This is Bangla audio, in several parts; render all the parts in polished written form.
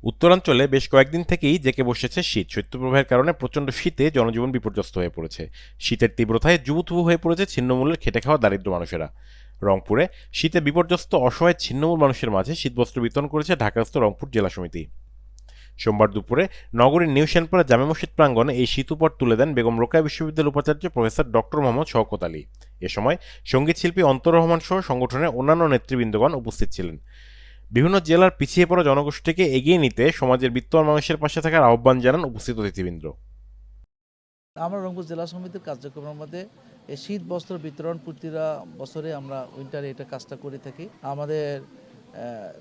উত্তরাঞ্চলে বেশ কয়েকদিন থেকেই জেঁকে বসেছে শীত। শৈত্যপ্রবাহের কারণে প্রচণ্ড শীতে জনজীবন বিপর্যস্ত হয়ে পড়েছে। শীতের তীব্রতায় জুবুথুবু হয়ে পড়েছে ছিন্নমূলের খেটে খাওয়া দারিদ্র মানুষেরা। রংপুরে শীতে বিপর্যস্ত অসহায় ছিন্নমূল মানুষের মাঝে শীতবস্ত্র বিতরণ করেছে ঢাকাস্থ রংপুর জেলা সমিতি। সোমবার দুপুরে নগরীর নিউ শ্যানপুরা জামে মসজিদ প্রাঙ্গণে এই শীত উপহার তুলে দেন বেগম রোকেয়া বিশ্ববিদ্যালয়ের উপাচার্য প্রফেসর ডক্টর মোহাম্মদ শওকত আলী। এ সময় সঙ্গীত শিল্পী অন্তর রহমান সহ সংগঠনের অন্যান্য নেতৃবৃন্দগণ উপস্থিত ছিলেন। বিভিন্ন জেলার পিছিয়ে পড়া জনগোষ্ঠীকে এগিয়ে নিতে সমাজের বিত্তবান মানুষের পাশে থাকার আহ্বান জানান উপস্থিত অতিথিবৃন্দ। আমরা রংপুর জেলা সমিতির কার্যক্রমের মধ্যে এই শীত বস্ত্র বিতরণ প্রতিটা বছরে আমরা উইন্টারে এটা কাজটা করে থাকি। আমাদের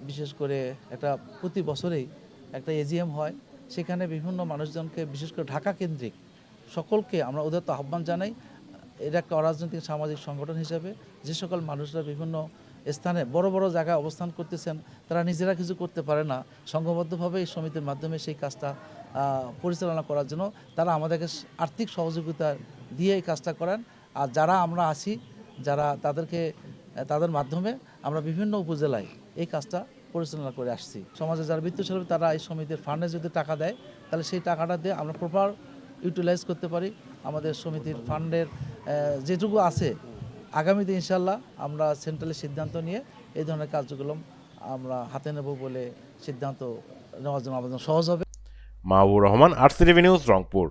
বিশেষ করে একটা প্রতি বছরেই একটা এজিএম হয়, সেখানে বিভিন্ন মানুষজনকে বিশেষ করে ঢাকা কেন্দ্রিক সকলকে আমরা ওদের তো আহ্বান জানাই। এটা একটা অরাজনৈতিক সামাজিক সংগঠন হিসেবে যে সকল মানুষরা বিভিন্ন স্থানে বড় বড় জায়গায় অবস্থান করতেছেন, তারা নিজেরা কিছু করতে পারে না, সংঘবদ্ধভাবে এই সমিতির মাধ্যমে সেই কাজটা পরিচালনা করার জন্য তারা আমাদেরকে আর্থিক সহযোগিতা দিয়ে এই কাজটা করেন। আর যারা আমরা আছি, যারা তাদের মাধ্যমে আমরা বিভিন্ন উপজেলায় এই কাজটা পরিচালনা করে আসছি। সমাজে যারা বিত্তশালী তারা এই সমিতির ফান্ডে যদি টাকা দেয়, তাহলে সেই টাকাটা দিয়ে আমরা প্রপার ইউটিলাইজ করতে পারি। আমাদের সমিতির ফান্ডের যেটুকু আছে, আগামীতে ইনশাল্লাহ আমরা সেন্ট্রালের সিদ্ধান্ত নিয়ে এই ধরনের কার্যক্রম আমরা হাতে নেব বলে সিদ্ধান্ত নেওয়ার জন্য আমাদের সহজ হবে। Mahbur Rahman, RCTV news, Rangpur.